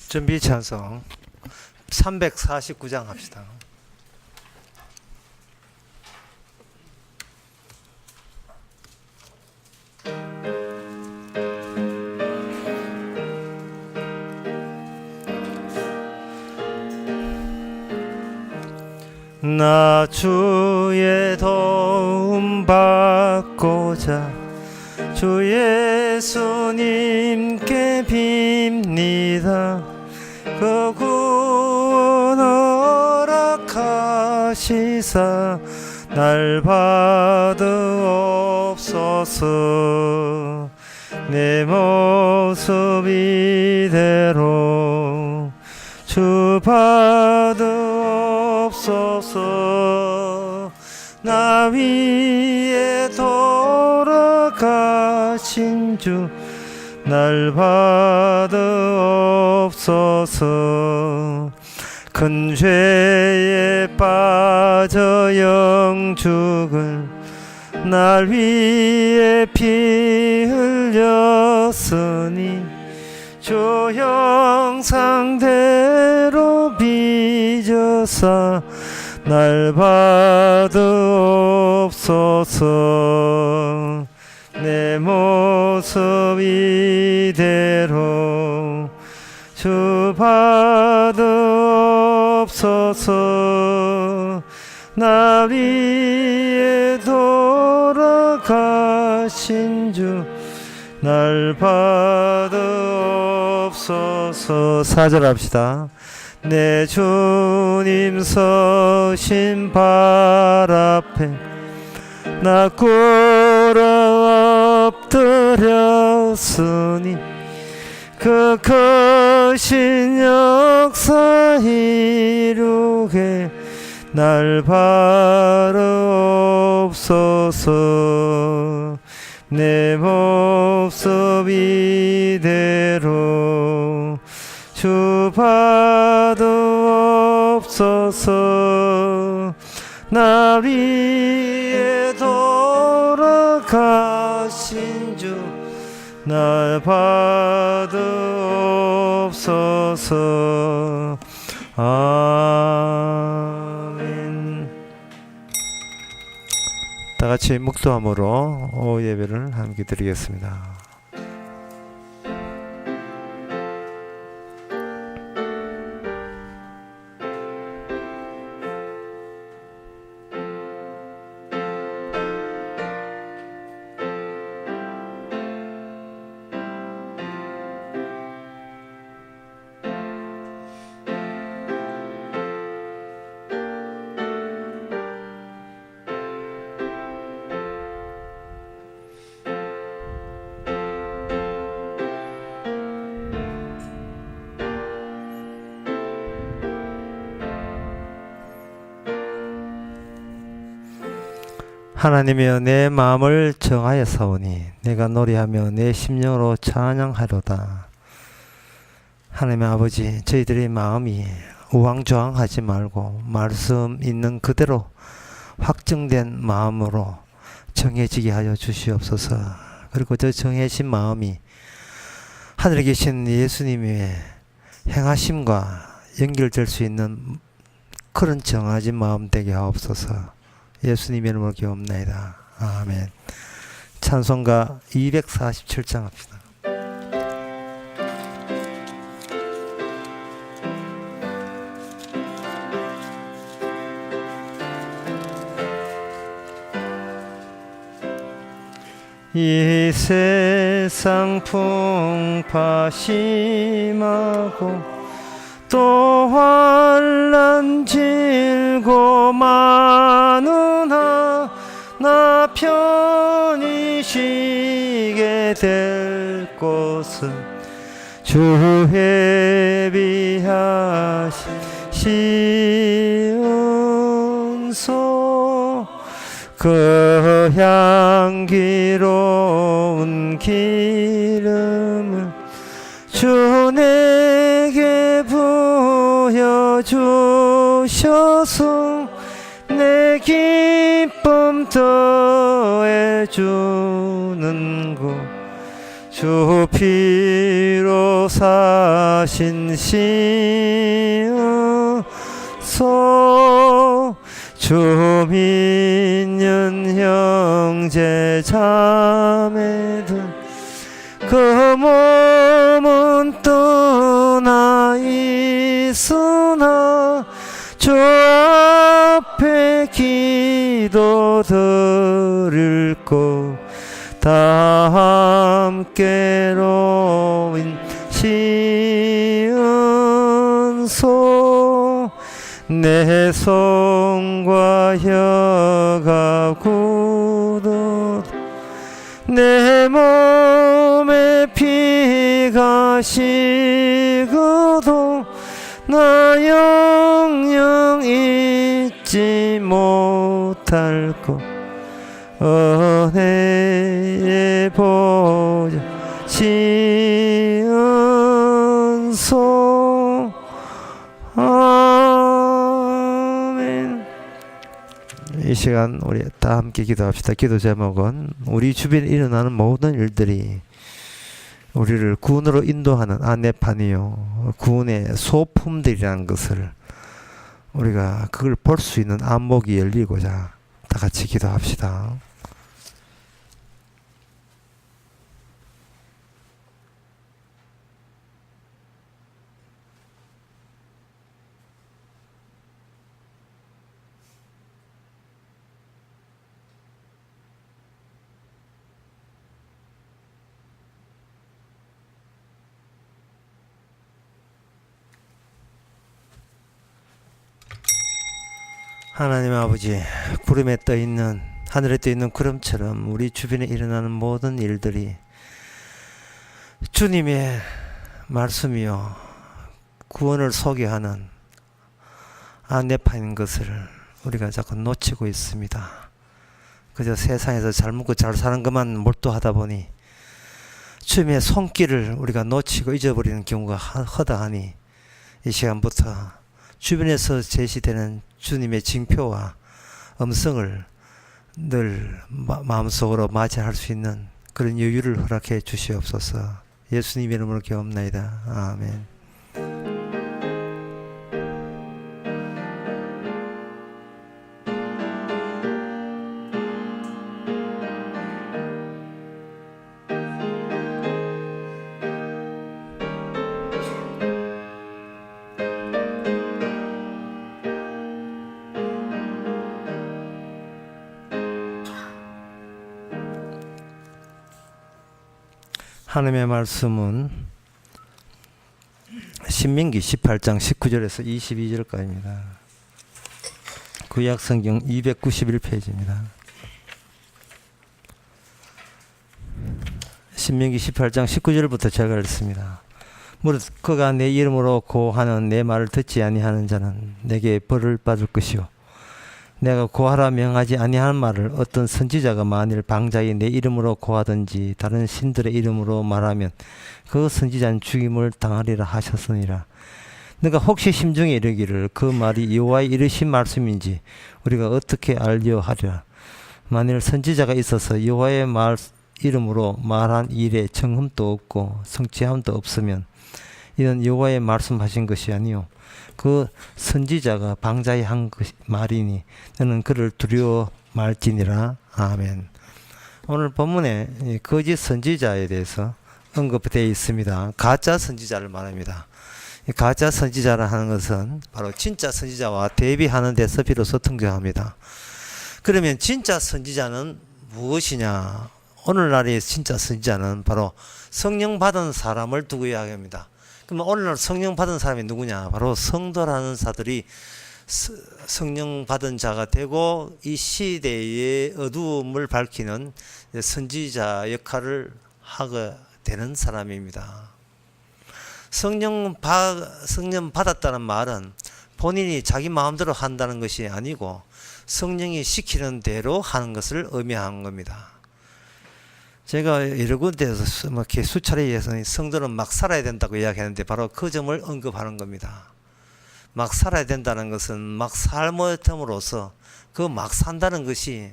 준비 찬송 349장 합시다. 나 주의 도움 받고자 주 예수님께 빕니다. 그 구원 허락하시사 날 받으옵소서. 내 모습 이대로 주 받으옵소서. 나 위에 돌아가신 주 날 받으옵소서. 큰 죄에 빠져 영죽을 날 위해 피 흘렸으니 주 형상대로 빚어사 날 받으옵소서. 내 모습 이대로 주 받으옵소서. 나 위에 돌아가신 주 날 받으옵소서. 4절 합시다. 내 주님 서신 발 앞에 나 꿇어 엎드렸으니 그 크신 역사 이루게 날 바라옵소서. 내 모습 이대로 주 받으옵소서. 나 위에 돌아가신 주 날 받으옵소서. 아멘. 다 같이 묵도함으로 예배를 함께 드리겠습니다. 하나님이여 내 마음을 정하여 사오니 내가 노래하며 내 심령으로 찬양하로다. 하나님 아버지, 저희들의 마음이 우왕좌왕하지 말고 말씀 있는 그대로 확정된 마음으로 정해지게 하여 주시옵소서. 그리고 저 정해진 마음이 하늘에 계신 예수님의 행하심과 연결될 수 있는 그런 정해진 마음 되게 하옵소서. 예수님의 이름으로 기도합니다. 아멘. 찬송가 247장 합시다. 이 세상 풍파 심하고 또 환난 질고 많으나 나 편히 쉬게 될 곳은 주 예비하신 시온소. 그 향기로운 기름을 주 내게 부여주셔서 내 기쁨 더해주는 곳 주 피로 사신 시어서 주민년 형제 자매들 그 몸은 떠나 있으나 주 앞에 기도 드릴 것 다 함께로 시은소 내 손과 혀가 굳어 내 몸에 피가 식어도 나 영영 잊지 못할 것 은혜의 보좌 시은소 아멘. 이 시간 우리 다 함께 기도합시다. 기도 제목은 우리 주변에 일어나는 모든 일들이 우리를 구원으로 인도하는 안내판이요 구원의 소품들이라는 것을 우리가 그걸 볼 수 있는 안목이 열리고자 다 같이 기도합시다. 하나님 아버지, 구름에 떠있는 하늘에 떠있는 구름처럼 우리 주변에 일어나는 모든 일들이 주님의 말씀이요 구원을 소개하는 안내판인 것을 우리가 자꾸 놓치고 있습니다. 그저 세상에서 잘 먹고 잘 사는 것만 몰두하다 보니 주님의 손길을 우리가 놓치고 잊어버리는 경우가 허다하니 이 시간부터 주변에서 제시되는 주님의 징표와 음성을 늘 마음속으로 맞이할 수 있는 그런 여유를 허락해 주시옵소서. 예수님 이름으로 기도합나이다. 아멘. 하나님의 말씀은 신명기 18장 19절에서 22절까지입니다. 구약성경 291페이지입니다. 신명기 18장 19절부터 제가 읽습니다. 무릇 그가 내 이름으로 고하는 내 말을 듣지 아니하는 자는 내게 벌을 받을 것이요 내가 고하라 명하지 아니하는 말을 어떤 선지자가 만일 방자히 내 이름으로 고하든지 다른 신들의 이름으로 말하면 그 선지자는 죽임을 당하리라 하셨으니라. 내가 혹시 심중에 이르기를 그 말이 여호와의 이르신 말씀인지 우리가 어떻게 알려 하리라. 만일 선지자가 있어서 여호와의 말 이름으로 말한 일에 정흠도 없고 성취함도 없으면 이는 여호와의 말씀하신 것이 아니요 그 선지자가 방자히 한 말이니 너는 그를 두려워 말지니라. 아멘. 오늘 본문에 거짓 선지자에 대해서 언급되어 있습니다. 가짜 선지자를 말합니다. 가짜 선지자라 하는 것은 바로 진짜 선지자와 대비하는 데서 비로소 등장합니다. 그러면 진짜 선지자는 무엇이냐? 오늘날의 진짜 선지자는 바로 성령 받은 사람을 두고 이야기합니다. 그러면 오늘날 성령 받은 사람이 누구냐? 바로 성도라는 자들이 성령 받은 자가 되고 이 시대의 어두움을 밝히는 선지자 역할을 하게 되는 사람입니다. 성령 받았다는 말은 본인이 자기 마음대로 한다는 것이 아니고 성령이 시키는 대로 하는 것을 의미한 겁니다. 제가 여러 군데에서 이렇게 수차례 해서 성도는 막 살아야 된다고 이야기하는데 바로 그 점을 언급하는 겁니다. 막 살아야 된다는 것은 막 삶으로서 그 막 산다는 것이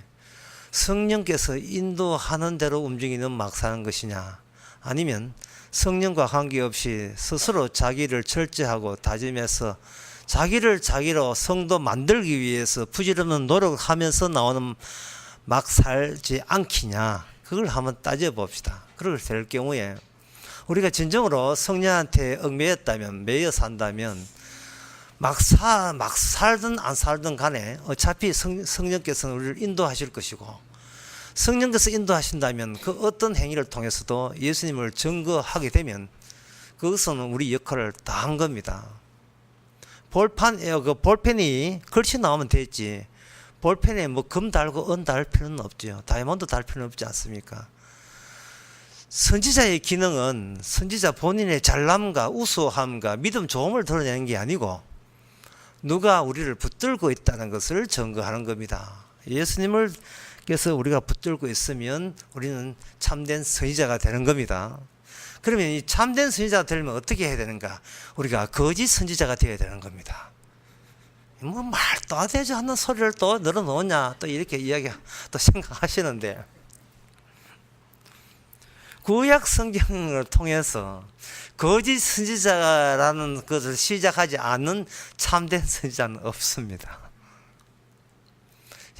성령께서 인도하는 대로 움직이는 막 사는 것이냐 아니면 성령과 관계없이 스스로 자기를 절제하고 다짐해서 자기를 자기로 성도 만들기 위해서 부질없는 노력을 하면서 나오는 막 살지 않기냐, 그걸 한번 따져봅시다. 그럴 될 경우에 우리가 진정으로 성령한테 얽매였다면, 매여 산다면 막 살든 안 살든 간에 어차피 성령께서는 우리를 인도하실 것이고, 성령께서 인도하신다면 그 어떤 행위를 통해서도 예수님을 증거하게 되면 그것은 우리 역할을 다 한 겁니다. 볼펜이 글씨 나오면 되지, 볼펜에 뭐 금 달고 은 달 필요는 없죠. 다이아몬드 달 필요는 없지 않습니까? 선지자의 기능은 선지자 본인의 잘남과 우수함과 믿음 좋음을 드러내는 게 아니고 누가 우리를 붙들고 있다는 것을 증거하는 겁니다. 예수님께서 우리가 붙들고 있으면 우리는 참된 선지자가 되는 겁니다. 그러면 이 참된 선지자가 되려면 어떻게 해야 되는가? 우리가 거짓 선지자가 되어야 되는 겁니다. 뭐 말도 안 되지 않는 소리를 또 늘어놓냐, 또 이렇게 또 생각하시는데, 구약 성경을 통해서 거짓 선지자라는 것을 시작하지 않는 참된 선지자는 없습니다.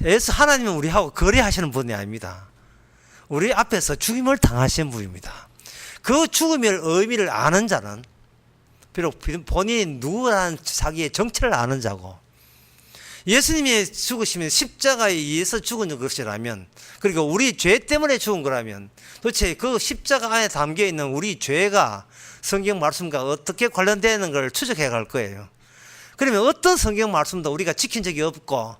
예수 하나님은 우리하고 거래하시는 분이 아닙니다. 우리 앞에서 죽임을 당하신 분입니다. 그 죽음의 의미를 아는 자는 비록 본인이 누구라는 자기의 정체를 아는 자고, 예수님이 죽으시면 십자가에 의해서 죽은 것이라면, 그리고 우리 죄 때문에 죽은 거라면 도대체 그 십자가 안에 담겨있는 우리 죄가 성경 말씀과 어떻게 관련되는 걸 추적해 갈 거예요. 그러면 어떤 성경 말씀도 우리가 지킨 적이 없고,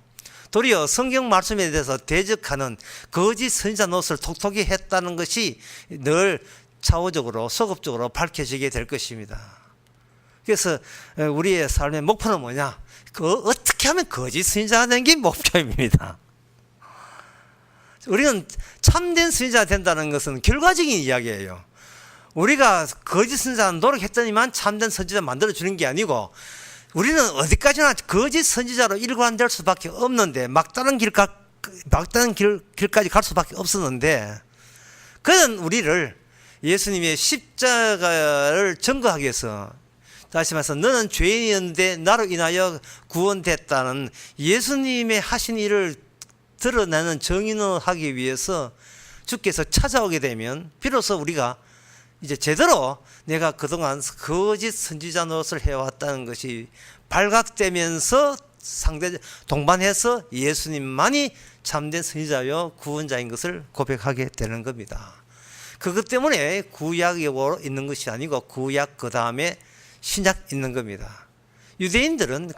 도리어 성경 말씀에 대해서 대적하는 거짓 선지자 노릇을 톡톡히 했다는 것이 늘 차후적으로 소급적으로 밝혀지게 될 것입니다. 그래서 우리의 삶의 목표는 뭐냐? 어떻게 하면 거짓 선지자가 되는 게 목표입니다. 우리는 참된 선지자가 된다는 것은 결과적인 이야기예요. 우리가 거짓 선지자는 노력했더니만 참된 선지자 만들어주는 게 아니고, 우리는 어디까지나 거짓 선지자로 일관될 수밖에 없는데, 막다른 길까지 갈 수밖에 없었는데, 그는 우리를 예수님의 십자가를 증거하기 위해서, 다시 말해서 너는 죄인이었는데 나로 인하여 구원됐다는 예수님의 하신 일을 드러내는 증인을 하기 위해서 주께서 찾아오게 되면 비로소 우리가 이제 제대로 내가 그동안 거짓 선지자 노릇을 해왔다는 것이 발각되면서 동반해서 예수님만이 참된 선지자요 구원자인 것을 고백하게 되는 겁니다. 그것 때문에 구약이 있는 것이 아니고 구약 그 다음에 신약 있는 겁니다. 유대인들은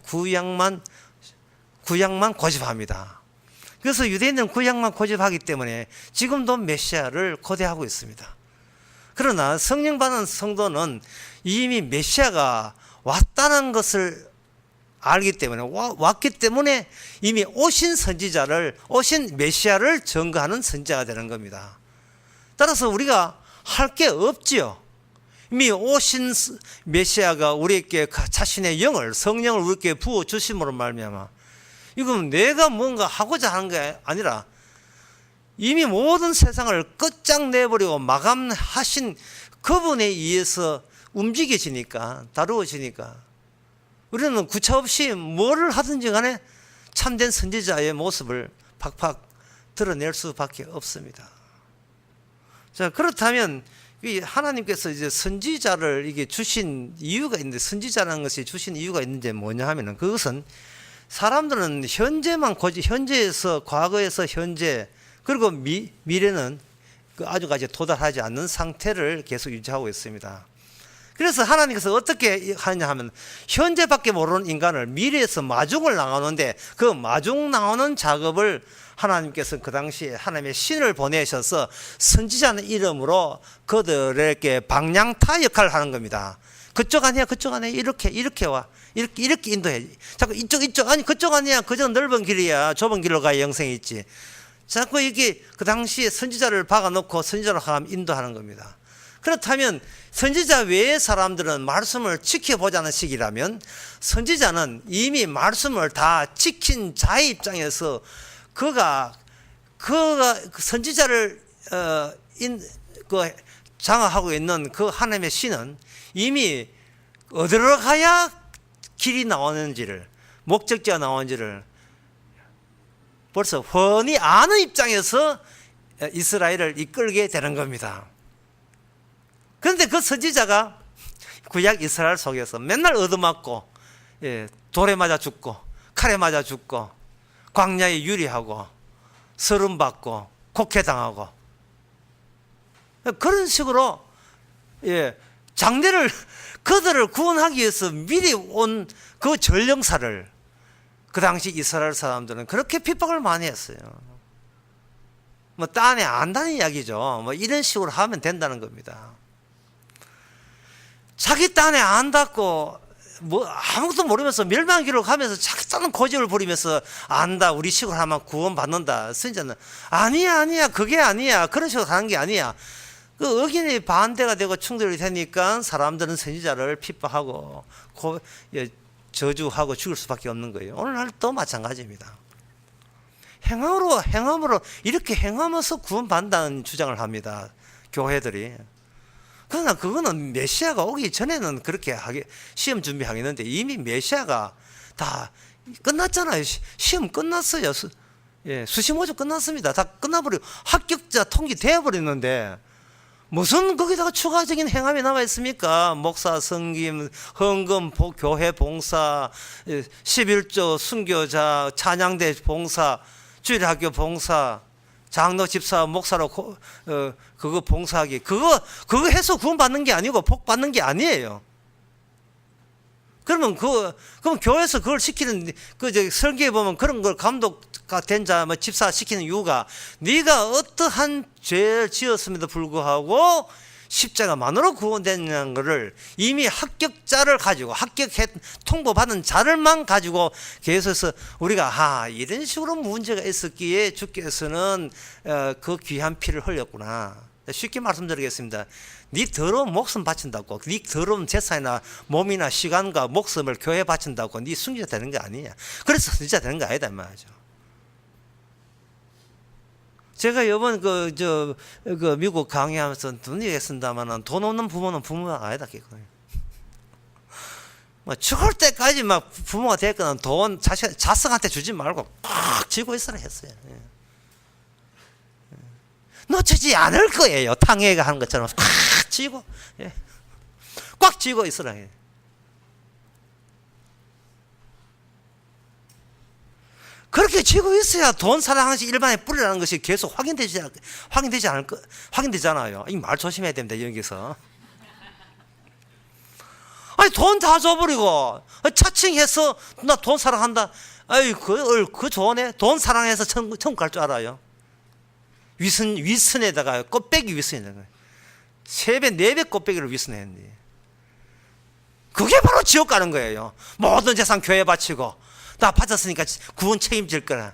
구약만 고집합니다. 그래서 유대인들은 구약만 고집하기 때문에 지금도 메시아를 고대하고 있습니다. 그러나 성령 받은 성도는 이미 메시아가 왔다는 것을 알기 때문에, 왔기 때문에 이미 오신 메시아를 증거하는 선지자가 되는 겁니다. 따라서 우리가 할 게 없지요. 이미 오신 메시아가 우리에게 자신의 영을, 성령을 우리에게 부어주심으로 말미암아, 이건 내가 뭔가 하고자 하는 게 아니라 이미 모든 세상을 끝장내버리고 마감하신 그분에 의해서 움직여지니까, 다루어지니까 우리는 구차없이 뭐를 하든지 간에 참된 선지자의 모습을 팍팍 드러낼 수밖에 없습니다. 자, 그렇다면 하나님께서 이제 선지자를 이게 주신 이유가 있는데, 선지자라는 것이 주신 이유가 있는지 뭐냐 하면은, 그것은 사람들은 현재에서 과거에서 현재, 그리고 미래는 아주까지 도달하지 않는 상태를 계속 유지하고 있습니다. 그래서 하나님께서 어떻게 하느냐 하면, 현재밖에 모르는 인간을 미래에서 마중을 나가는데, 그 마중 나오는 작업을 하나님께서 그 당시에 하나님의 신을 보내셔서 선지자는 이름으로 그들에게 방향타 역할을 하는 겁니다. 그쪽 아니야, 그쪽 아니야, 이렇게 와, 이렇게 인도해. 자꾸 이쪽 아니 그쪽 아니야, 그저 넓은 길이야, 좁은 길로 가야 영생이 있지. 자꾸 이게 그 당시에 선지자를 박아놓고 선지자로 가면 인도하는 겁니다. 그렇다면 선지자 외의 사람들은 말씀을 지켜보자는 식이라면, 선지자는 이미 말씀을 다 지킨 자의 입장에서 그가 선지자를 장악하고 있는 그 하나님의 신은 이미 어디로 가야 길이 나오는지를, 목적지가 나오는지를 벌써 훤히 아는 입장에서 이스라엘을 이끌게 되는 겁니다. 그런데 그 선지자가 구약 이스라엘 속에서 맨날 얻어맞고, 돌에 맞아 죽고 칼에 맞아 죽고 광야에 유리하고 서름받고 곡해당하고 그런 식으로 장래를 그들을 구원하기 위해서 미리 온 그 전령사를 그 당시 이스라엘 사람들은 그렇게 핍박을 많이 했어요. 뭐 딴에 안다는 이야기죠. 뭐 이런 식으로 하면 된다는 겁니다. 자기 딴에 안 닿고 뭐 아무것도 모르면서 멸망 기록하면서 자기 딴은 고집을 부리면서 안다, 우리 식으로 하면 구원받는다. 선지자는 아니야 그게 아니야, 그런 식으로 하는 게 아니야. 그 의견이 반대가 되고 충돌이 되니까 사람들은 선지자를 핍박하고 저주하고 죽일 수밖에 없는 거예요. 오늘날도 마찬가지입니다. 행함으로 이렇게 행하면서 구원받는다는 주장을 합니다, 교회들이. 그러나 그거는 메시아가 오기 전에는 그렇게 시험 준비하겠는데 이미 메시아가 다 끝났잖아요. 시험 끝났어요. 수시 모집 끝났습니다. 다 끝나버리고 합격자 통기 되어버렸는데 무슨 거기다가 추가적인 행함이 남아 있습니까? 목사, 성김, 헌금, 교회 봉사, 11조, 순교자, 찬양대 봉사, 주일학교 봉사, 장로, 집사, 목사로 그거 봉사하기, 그거 해서 구원 받는 게 아니고 복 받는 게 아니에요. 그럼 교회에서 그걸 시키는 설계에 보면 그런 걸 감독가 된 자, 뭐 집사 시키는 이유가 네가 어떠한 죄를 지었음에도 불구하고 십자가만으로 구원되는 것을 이미 합격자를 가지고 통보받은 자를만 가지고 계속해서 우리가 이런 식으로 문제가 있었기에 주께서는 그 귀한 피를 흘렸구나. 쉽게 말씀드리겠습니다. 네 더러운 목숨 바친다고, 네 더러운 재산이나 몸이나 시간과 목숨을 교회에 바친다고 네 순교자 되는 게 아니야. 그래서 선지자 되는 거 아니다 이 말이죠. 제가 이번 미국 강의하면서 돈 얘기했습니다만 돈 없는 부모는 부모가 아니다 그거예요. 뭐 죽을 때까지 막 부모가 됐거나 돈 자식한테 주지 말고 꽉 쥐고 있으라 했어요. 놓치지 않을 거예요. 탕해가 하는 것처럼 꽉 쥐고, 꽉 쥐고 있으라 해요. 그렇게 쥐고 있어야 돈 사랑하는 것이 일반에 뿌리라는 것이 계속 확인되잖아요. 이 말 조심해야 됩니다, 여기서. 아니, 돈 다 줘버리고, 차칭해서, 나 돈 사랑한다. 아이, 그 좋네. 돈 사랑해서 천국 갈 줄 알아요. 위선에다가, 꽃배기 위선에다가. 3배, 4배 꽃배기를 위선했는데. 그게 바로 지옥 가는 거예요. 모든 재산 교회에 바치고, 나 받았으니까 구원 책임질 거라.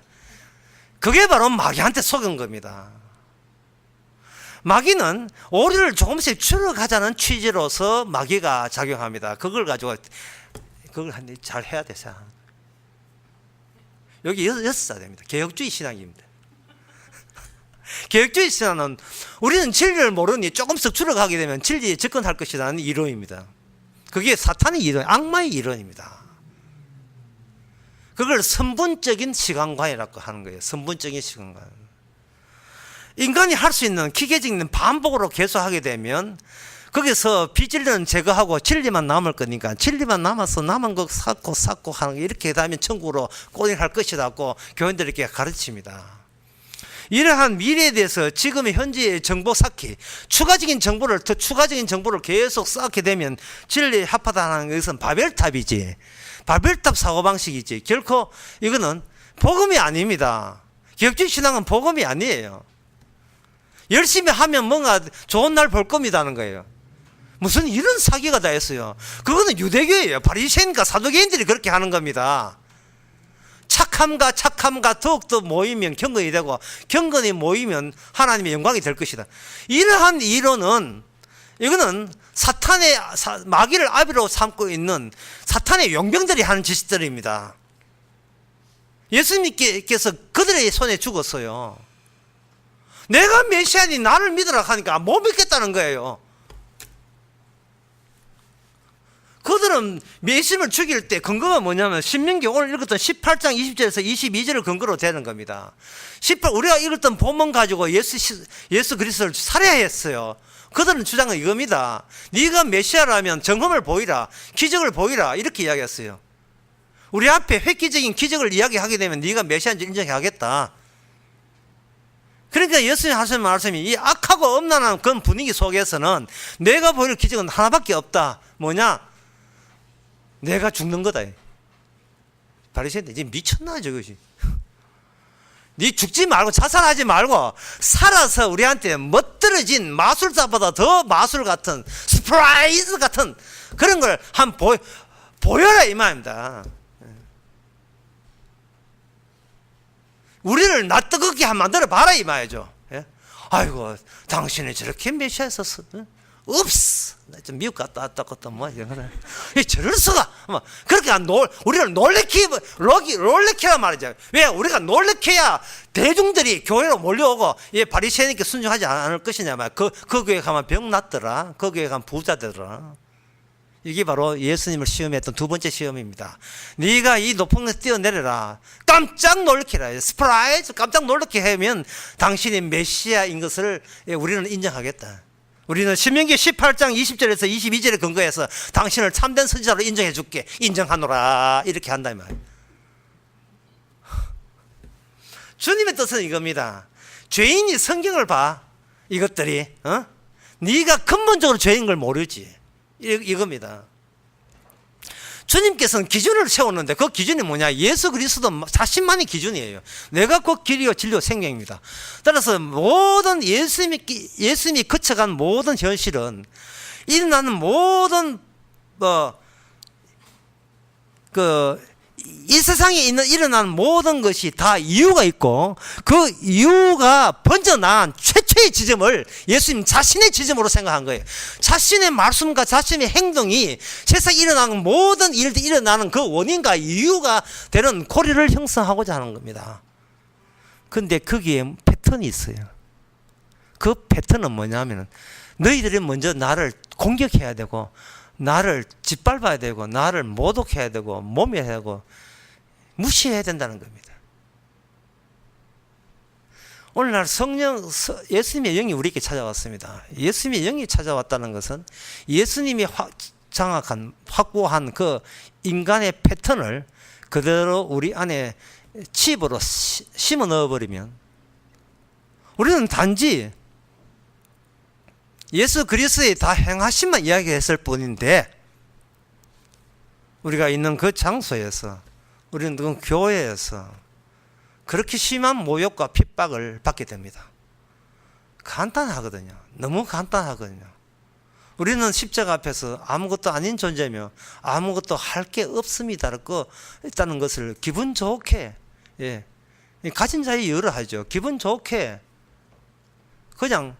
그게 바로 마귀한테 속은 겁니다. 마귀는 오리를 조금씩 줄여가자는 취지로서 마귀가 작용합니다. 그걸 가지고 그걸 잘 해야 돼서 여기 6사 됩니다. 개혁주의 신앙입니다. 개혁주의 신앙은 우리는 진리를 모르니 조금씩 줄여가게 되면 진리에 접근할 것이라는 이론입니다. 그게 사탄의 이론, 악마의 이론입니다. 그걸 선분적인 시간관이라고 하는 거예요. 선분적인 시간관. 인간이 할 수 있는 기계적인 반복으로 계속하게 되면 거기서 비진리는 제거하고 진리만 남을 거니까 진리만 남아서 남은 거 쌓고 하는 거, 이렇게 되면 천국으로 꼬리할 것이라고 교인들에게 가르칩니다. 이러한 미래에 대해서 지금의 현재의 정보 쌓기, 추가적인 정보를 계속 쌓게 되면 진리에 합하다는 것은 바벨탑이지, 바벨탑 사고방식이지, 결코 이거는 복음이 아닙니다. 개혁주의 신앙은 복음이 아니에요. 열심히 하면 뭔가 좋은 날 볼 겁니다는 거예요. 무슨 이런 사기가 다 있어요. 그거는 유대교예요. 바리새인과 사두개인들이 그렇게 하는 겁니다. 착함과 더욱더 모이면 경건이 되고, 경건이 모이면 하나님의 영광이 될 것이다. 이러한 이론은, 이거는 마귀를 아비로 삼고 있는 사탄의 용병들이 하는 짓들입니다. 예수님께서 그들의 손에 죽었어요. 내가 메시아니 나를 믿으라 하니까 못 믿겠다는 거예요. 그들은 예수님을 죽일 때 근거가 뭐냐면 신명기 오늘 읽었던 18장 20절에서 22절을 근거로 되는 겁니다. 우리가 읽었던 본문 가지고 예수 그리스도를 살해했어요. 그들은 주장은 이겁니다. 네가 메시아라면 정험을 보이라, 기적을 보이라, 이렇게 이야기했어요. 우리 앞에 획기적인 기적을 이야기하게 되면 네가 메시아인지 인정하겠다. 그러니까 예수님 하시는 말씀이 이 악하고 엄난한 그런 분위기 속에서는 내가 보일 기적은 하나밖에 없다. 뭐냐? 내가 죽는 거다. 바리새인들 이제 미쳤나 저것이. 네 죽지 말고 자살하지 말고 살아서 우리한테 멋들어진 마술사보다 더 마술 같은 서프라이즈 같은 그런 걸 한번 보여라 이 말입니다. 우리를 낯뜨겁게 한 만들어 봐라 이 말이죠. 아이고 당신이 저렇게 메시아였었어. 없어. 좀 미국 갔다 왔다 갔다 뭐 이런 거래. 저럴 수가. 뭐 그렇게 우리를 놀래키란 말이죠. 왜 우리가 놀래켜야 대중들이 교회로 몰려오고 바리새인에게 순종하지 않을 것이냐 말. 그 교회 가면 병 났더라. 그 교회 가면 부자 되더라. 이게 바로 예수님을 시험했던 두 번째 시험입니다. 네가 이 높은 곳에 뛰어내려라. 깜짝 놀래키라. 스프라이즈 깜짝 놀래게 하면 당신이 메시아인 것을 우리는 인정하겠다. 우리는 신명기 18장 20절에서 22절에 근거해서 당신을 참된 선지자로 인정해 줄게. 인정하노라. 이렇게 한다 이 말이에요. 주님의 뜻은 이겁니다. 죄인이 성경을 봐. 이것들이 네가 근본적으로 죄인 걸 모르지. 이겁니다. 주님께서는 기준을 세웠는데 그 기준이 뭐냐? 예수 그리스도 자신만이 기준이에요. 내가 그 길이요 진리요 생명입니다. 따라서 모든 예수님이 거쳐간 모든 현실은 일어나는 모든 이 세상에 일어나는 모든 것이 다 이유가 있고 그 이유가 번져난 최초의 지점을 예수님 자신의 지점으로 생각한 거예요. 자신의 말씀과 자신의 행동이 세상에 일어나는 모든 일들이 일어나는 그 원인과 이유가 되는 고리를 형성하고자 하는 겁니다. 그런데 거기에 패턴이 있어요. 그 패턴은 뭐냐면 너희들이 먼저 나를 공격해야 되고 나를 짓밟아야 되고 나를 모독해야 되고 모멸해야 되고 무시해야 된다는 겁니다. 오늘날 예수님의 영이 우리에게 찾아왔습니다. 예수님의 영이 찾아왔다는 것은 예수님이 확보한 그 인간의 패턴을 그대로 우리 안에 칩으로 심어 넣어버리면 우리는 단지 예수 그리스도의 다 행하심만 이야기했을 뿐인데 우리가 있는 그 장소에서 우리는 그 교회에서 그렇게 심한 모욕과 핍박을 받게 됩니다. 간단하거든요. 너무 간단하거든요. 우리는 십자가 앞에서 아무것도 아닌 존재며 아무것도 할 게 없습니다라고 있다는 것을 기분 좋게 가진 자의 여러 하죠. 기분 좋게 그냥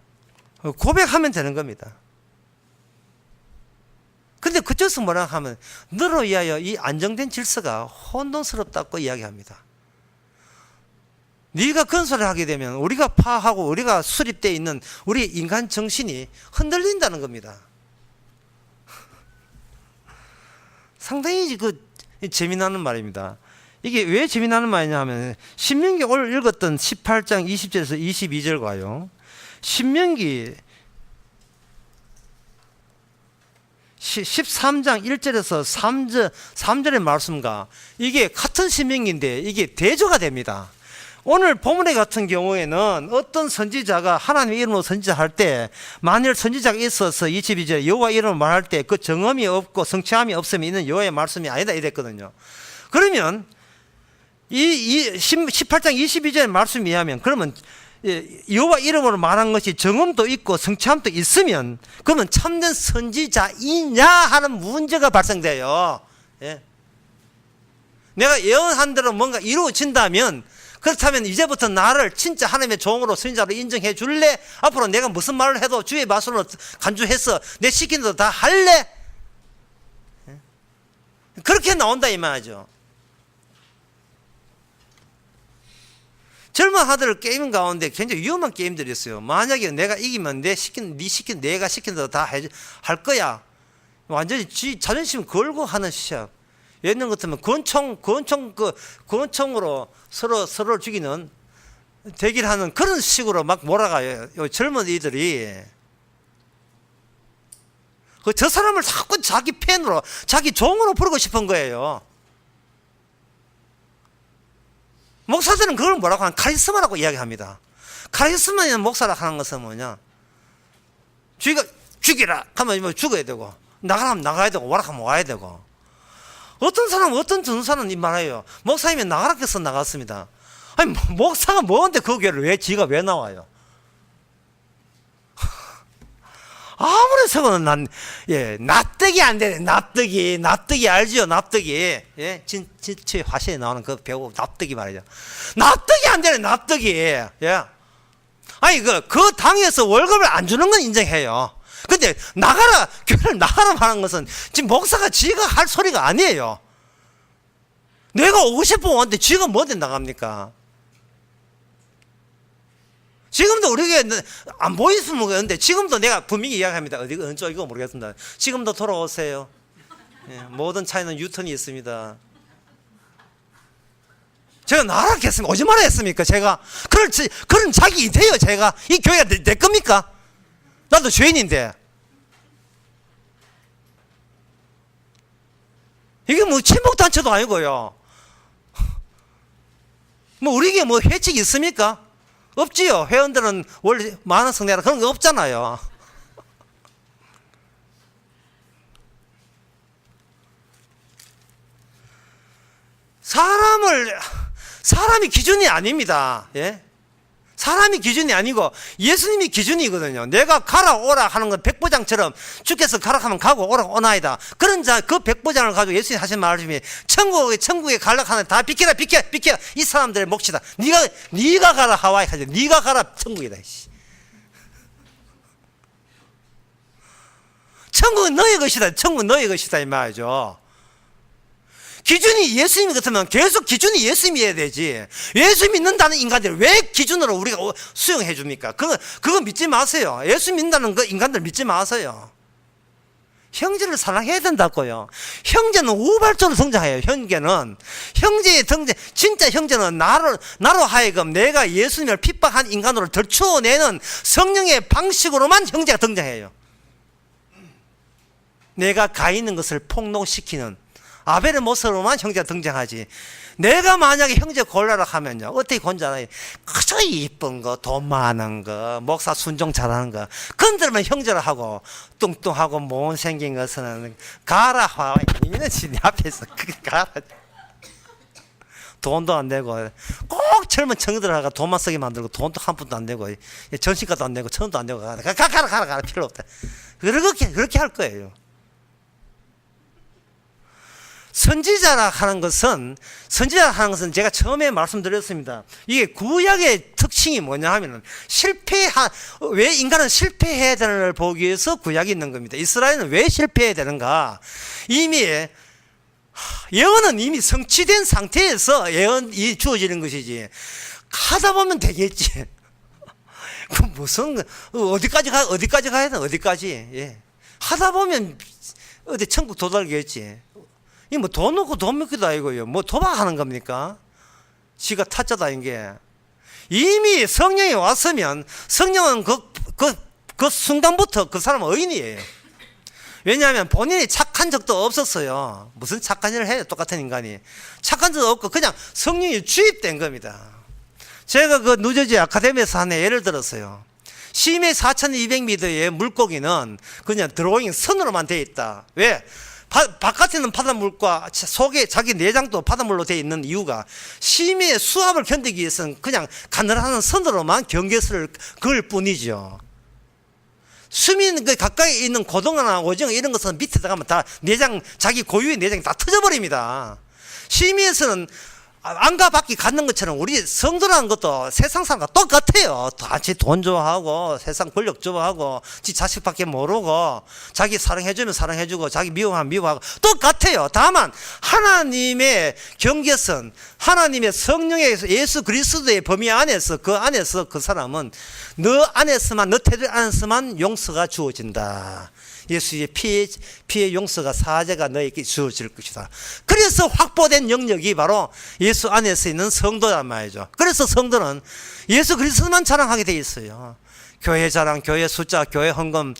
고백하면 되는 겁니다. 근데 그쪽에서 뭐라 하면 너로 인하여 이 안정된 질서가 혼돈스럽다고 이야기합니다. 네가 건설을 하게 되면 우리가 파하고 우리가 수립되어 있는 우리 인간 정신이 흔들린다는 겁니다. 상당히 재미나는 말입니다. 이게 왜 재미나는 말이냐 하면 신명기 오늘 읽었던 18장 20절에서 22절과요. 신명기 13장 1절에서 3절의 말씀과 이게 같은 신명기인데 이게 대조가 됩니다. 오늘 본문의 같은 경우에는 어떤 선지자가 하나님의 이름으로 선지자할 때 만일 선지자가 있어서 22절 여호와 이름으로 말할 때 그 정엄이 없고 성취함이 없으면 이는 여호와의 말씀이 아니다 이랬거든요. 그러면 이 18장 22절의 말씀에 의하면 그러면 여호와 이름으로 말한 것이 정엄도 있고 성취함도 있으면 그러면 참된 선지자이냐 하는 문제가 발생돼요. 내가 예언한 대로 뭔가 이루어진다면 그렇다면 이제부터 나를 진짜 하나님의 종으로 선지자로 인정해 줄래? 앞으로 내가 무슨 말을 해도 주의 말씀으로 간주해서 내 시키는 대로 다 할래? 그렇게 나온다 이 말이죠. 젊은 아들 게임 가운데 굉장히 위험한 게임들이 있어요. 만약에 내가 이기면 내가 시킨 대로 다 할 거야. 완전히 자존심 걸고 하는 시합. 예를 같으면 권총으로 서로 죽이는 대결하는 그런 식으로 막 몰아가요. 젊은 이들이. 저 사람을 자꾸 자기 팬으로, 자기 종으로 부르고 싶은 거예요. 목사들은 그걸 뭐라고 하는 카리스마라고 이야기합니다. 카리스마는 목사라고 하는 것은 뭐냐? 죽이라 하면 뭐 죽어야 되고, 나가라면 나가야 되고, 와라 하면 와야 되고. 어떤 사람은, 어떤 전사는 이 말해요. 목사님이 나가라 해서 나갔습니다. 아니, 목사가 뭔데 그 교회를 지가 왜 나와요? 아무리 서고는 납득이 안 되네. 납득이 알지요, 납득이. 예, 진짜 화신에 나오는 그 배우 납득이 말이죠. 납득이 안 되네, 납득이. 예. 아니, 그 당에서 월급을 안 주는 건 인정해요. 근데 교회를 나가라 하는 것은 지금 목사가 지가 할 소리가 아니에요. 내가 오고 싶으면 오는데 지가 뭐든 나갑니까? 지금도 우리에게 안 보이시면 모르겠는데 지금도 내가 분명히 이야기합니다. 어느 쪽이고 모르겠습니다. 지금도 돌아오세요. 예, 모든 차이는 유턴이 있습니다. 제가 나락했습니까? 오지 말아 했습니까? 제가 그런 자기 이태요. 제가 이 교회가 내 겁니까? 나도 죄인인데. 이게 뭐 친목단체도 아니고요. 뭐 우리에게 뭐 혜택이 있습니까? 없지요. 회원들은 원래 많은 성내라 그런 거 없잖아요. 사람이 기준이 아닙니다. 예? 사람이 기준이 아니고 예수님이 기준이거든요. 내가 가라 오라 하는 건 백보장처럼 주께서 가라 하면 가고 오라 오나이다. 그런 그 백보장을 가지고 예수님이 하신 말씀이 천국에 가려고 하는 다 비켜라 비켜 이 사람들의 몫이다. 네가 가라 하와이 하지. 네가 가라 천국이다. 천국은 너의 것이다. 천국은 너의 것이다 이 말이죠. 기준이 예수님 같으면 계속 기준이 예수님이어야 되지. 예수 믿는다는 인간들 왜 기준으로 우리가 수용해 줍니까? 그거 믿지 마세요. 예수 믿는다는 그 인간들 믿지 마세요. 형제를 사랑해야 된다고요. 형제는 우발적으로 성장해요. 진짜 형제는 나로 하여금 내가 예수님을 핍박한 인간으로 덜추어내는 성령의 방식으로만 형제가 등장해요. 내가 가 있는 것을 폭로시키는 아벨의 모습으로만 형제가 등장하지. 내가 만약에 형제 골라라 하면요. 어떻게 건져라. 그저 이쁜 거, 돈 많은 거, 목사 순종 잘하는 거. 건들면 형제를 하고, 뚱뚱하고 못생긴 것은 가라, 화. 이는 네 앞에서 가라. 돈도 안 내고, 꼭 젊은 청년들하고 돈만 쓰게 만들고, 돈도 한 푼도 안 내고, 전시가도 안 내고, 천원도 안 내고, 가라, 필요 없다. 그렇게 할 거예요. 선지자라 하는 것은 제가 처음에 말씀드렸습니다. 이게 구약의 특징이 뭐냐 하면은 왜 인간은 실패해야 되는를 보기 위해서 구약이 있는 겁니다. 이스라엘은 왜 실패해야 되는가? 예언은 이미 성취된 상태에서 예언이 주어지는 것이지. 하다 보면 되겠지. 그 무슨, 어디까지 가야 돼, 어디까지. 예. 하다 보면 어디 천국 도달겠지. 이 뭐 돈 놓고 돈 먹기도 아니고요. 뭐 도박하는 겁니까? 지가 타짜다 아닌 게. 이미 성령이 왔으면 성령은 그 순간부터 그 사람은 의인이에요. 왜냐하면 본인이 착한 적도 없었어요. 무슨 착한 일을 해요? 똑같은 인간이. 착한 적도 없고 그냥 성령이 주입된 겁니다. 제가 그 뉴저지 아카데미에서 한 예를 들었어요. 심해 4200m의 물고기는 그냥 드로잉 선으로만 되어 있다. 왜? 바깥에는 바닷물과 속에 자기 내장도 바닷물로 되어 있는 이유가 심해의 수압을 견디기 위해서는 그냥 가늘한 선으로만 경계선을 그을 뿐이죠. 수면 가까이 있는 고등어나 오징어 이런 것은 밑에 들어가면 다 내장, 자기 고유의 내장이 다 터져버립니다. 심해에서는 안과 받기 갖는 것처럼 우리 성도라는 것도 세상 사람과 똑같아요. 같이 돈 좋아하고 세상 권력 좋아하고 지 자식밖에 모르고 자기 사랑해주면 사랑해주고 자기 미워하면 미워하고 똑같아요. 다만 하나님의 경계선, 하나님의 성령의 예수 그리스도의 범위 안에서 그 사람은 너 안에서만, 너 태도 안에서만 용서가 주어진다. 예수의 피의 용서가, 사죄가 너에게 주어질 것이다. 그래서 확보된 영역이 바로 예수 안에서 있는 성도란 말이죠. 그래서 성도는 예수 그리스도만 자랑하게 돼 있어요. 교회 자랑, 교회 숫자, 교회 헌금,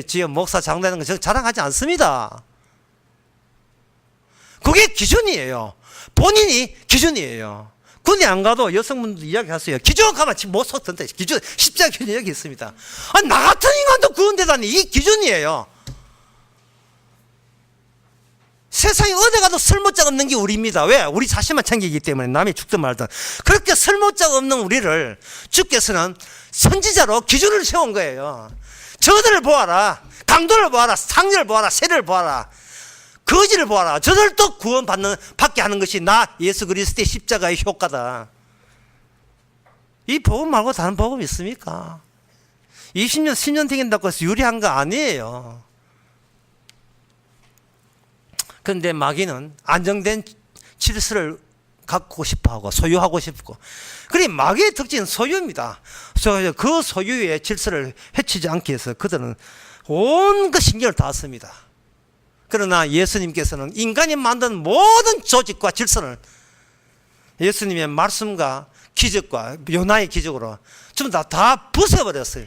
지역 목사 장되는 거 자랑하지 않습니다. 그게 기준이에요. 본인이 기준이에요. 군에 안 가도 여성분들 이야기하세요. 기준 가면 못 섰던데, 기준, 십자가 기준이 여기 있습니다. 아, 나 같은 인간도 구원되다니, 이 기준이에요. 세상에 어디 가도 쓸모짝 없는 게 우리입니다. 왜? 우리 자신만 챙기기 때문에. 남이 죽든 말든. 그렇게 쓸모짝 없는 우리를 주께서는 선지자로 기준을 세운 거예요. 저들을 보아라. 강도를 보아라. 상류를 보아라. 세를 보아라. 거지를 보아라. 저들도 받게 하는 것이 나 예수 그리스도의 십자가의 효과다. 이 복음 말고 다른 복음 있습니까? 20년, 10년 되긴다고 해서 유리한 거 아니에요. 그런데 마귀는 안정된 질서를 갖고 싶어하고 소유하고 싶고, 그래 마귀의 특징은 소유입니다. 그 소유의 질서를 해치지 않기 위해서 그들은 온갖 신경을 다 씁니다. 그러나 예수님께서는 인간이 만든 모든 조직과 질서를 예수님의 말씀과 기적과 요나의 기적으로 전부 다 부숴버렸어요.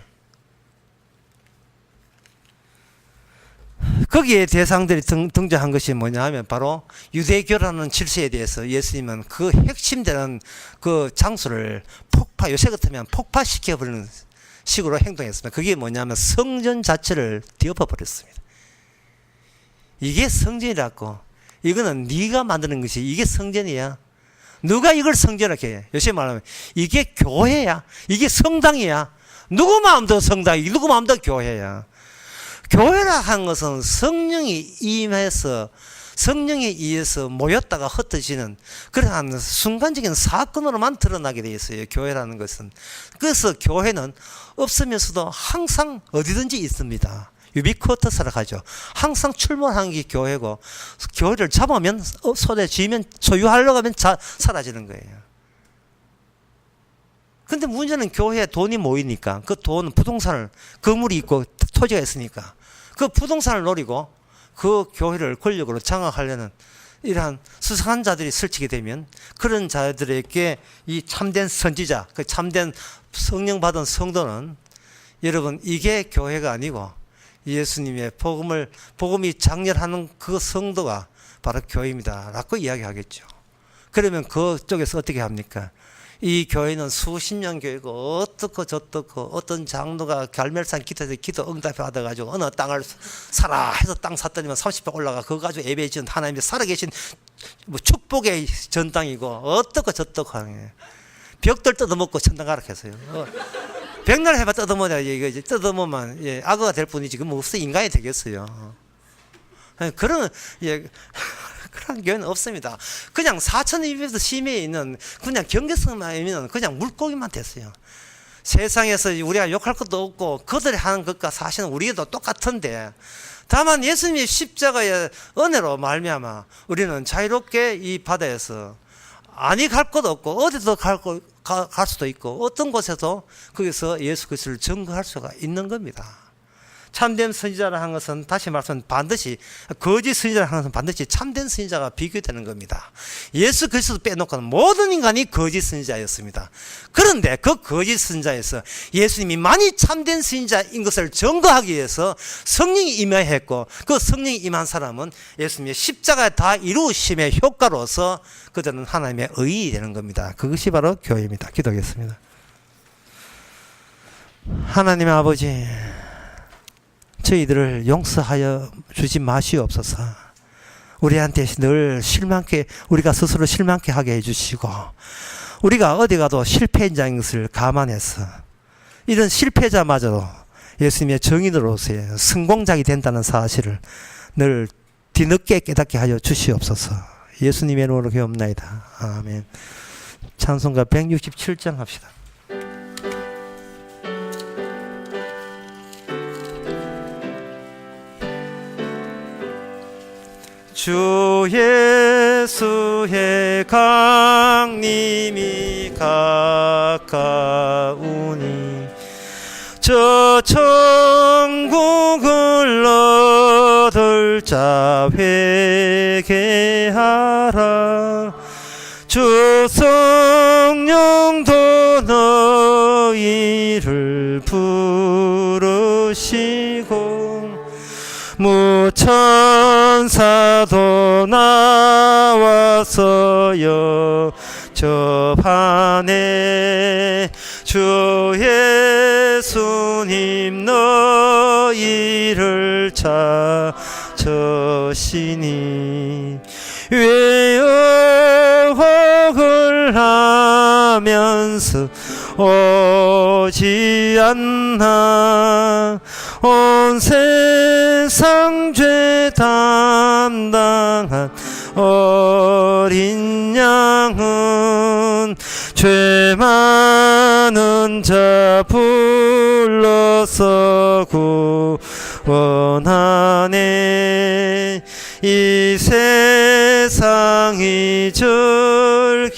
거기에 대상들이 등장한 것이 뭐냐 하면 바로 유대교라는 질서에 대해서 예수님은 그 핵심되는 그 장소를 요새 같으면 폭파시켜버리는 식으로 행동했습니다. 그게 뭐냐면 성전 자체를 뒤엎어버렸습니다. 이게 성전이라고. 이거는 네가 만드는 것이, 이게 성전이야. 누가 이걸 성전이라고 해? 요새 말하면 이게 교회야. 이게 성당이야. 누구 마음도 성당이, 누구 마음도 교회야. 교회라 한 것은 성령이 임해서, 성령에 의해서 모였다가 흩어지는 그러한 순간적인 사건으로만 드러나게 되어 있어요. 교회라는 것은. 그래서 교회는 없으면서도 항상 어디든지 있습니다. 유비쿼터스라 하죠. 항상 출몰하는 게 교회고, 교회를 잡으면 손에 쥐면 소유하려고 하면 사라지는 거예요. 근데 문제는 교회에 돈이 모이니까 그 돈, 부동산을, 건물이 있고 토지가 있으니까 그 부동산을 노리고 그 교회를 권력으로 장악하려는 이러한 수상한 자들이 설치게 되면 그런 자들에게 이 참된 선지자, 그 참된 성령 받은 성도는, 여러분 이게 교회가 아니고 예수님의 복음이 장렬하는 그 성도가 바로 교회입니다 라고 이야기하겠죠. 그러면 그쪽에서 어떻게 합니까? 이 교회는 수십 년 교회고 어떻고 저떻고, 어떤 장로가 갈멜산 기도에서 기도 응답 받아가지고 어느 땅을 사라 해서 땅 샀더니만 30배 올라가 그거 가지고 예배 지은 하나님이 살아계신 뭐 축복의 전당이고 어떻고 저떻고 하는 거예요. 벽들 뜯어먹고 천당 가라 했어요. 백날 해봐 뜯어먹어야 이거 이제 뜯어먹으면 악어가 될 뿐이지 그 뭐 없어 인간이 되겠어요. 그런 그런 교회는 없습니다. 그냥 4,200m 심해에 있는 그냥 경계선만 있는 그냥 물고기만 됐어요. 세상에서 우리가 욕할 것도 없고 그들이 하는 것과 사실은 우리도 똑같은데, 다만 예수님의 십자가의 은혜로 말미암아 우리는 자유롭게 이 바다에서 아니 갈 곳 없고 어디도 갈 수도 있고 어떤 곳에도 거기서 예수 그리스도를 증거할 수가 있는 겁니다. 참된 선지자라 하는 것은 다시 말하면 반드시, 거짓 선지자라 하는 것은 반드시 참된 선지자가 비교되는 겁니다. 예수 그리스도 빼놓고는 모든 인간이 거짓 선지자였습니다. 그런데 그 거짓 선지자에서 예수님이 많이 참된 선지자인 것을 증거하기 위해서 성령이 임하였고, 그 성령이 임한 사람은 예수님의 십자가에 다 이루심의 효과로서 그들은 하나님의 의인이 되는 겁니다. 그것이 바로 교회입니다. 기도하겠습니다. 하나님의 아버지, 저희들을 용서하여 주지 마시옵소서. 우리한테 늘 실망케, 우리가 스스로 실망케 하게 해주시고, 우리가 어디 가도 실패자인 것을 감안해서 이런 실패자마저도 예수님의 정인으로서의 성공작이 된다는 사실을 늘 뒤늦게 깨닫게 하여 주시옵소서. 예수님의 이름으로 기도합나이다. 아멘. 찬송가 167장 합시다. 주 예수의 강림이 가까우니 저 천국을 얻을 자 회개하라. 주 성령도 너희를 부르시고 무천사도 나와서 여접하네. 주 예수님 너희를 찾으시니 외역을 하면서 오지 않나. 온 세상 죄 담당한 어린 양은 죄 많은 자 불러서 구원하네. 이 세상이 즐기는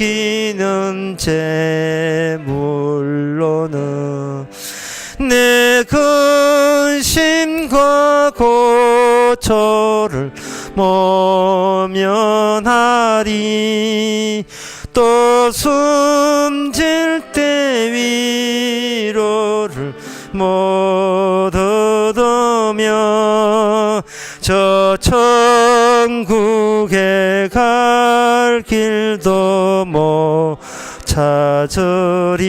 재물로는 내 근심과 고초를 모면하리. 또 숨질 때 위로를 못 얻으며 저 천국에 갈 길도 못 찾으리.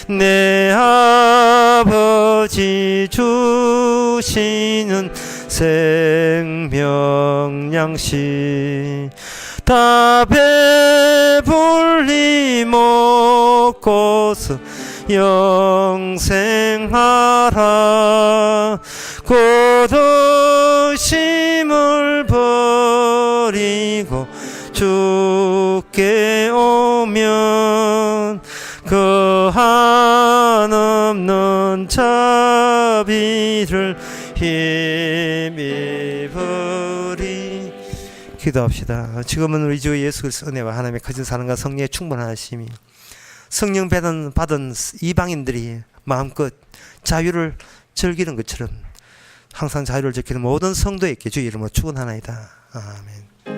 내 아버지 주시는 생명 양식 다 배불리 먹고서 영생하라. 고독심을 버리고 주께 오면 그 한없는 자비를 힘입으리. 기도합시다. 지금은 우리 주 예수 그리스도 은혜와 하나님의 거짓 사랑과 성령의 충만하심이 성령 받은 이방인들이 마음껏 자유를 즐기는 것처럼 항상 자유를 지키는 모든 성도에게 주의 이름으로 축원하나이다. 아멘.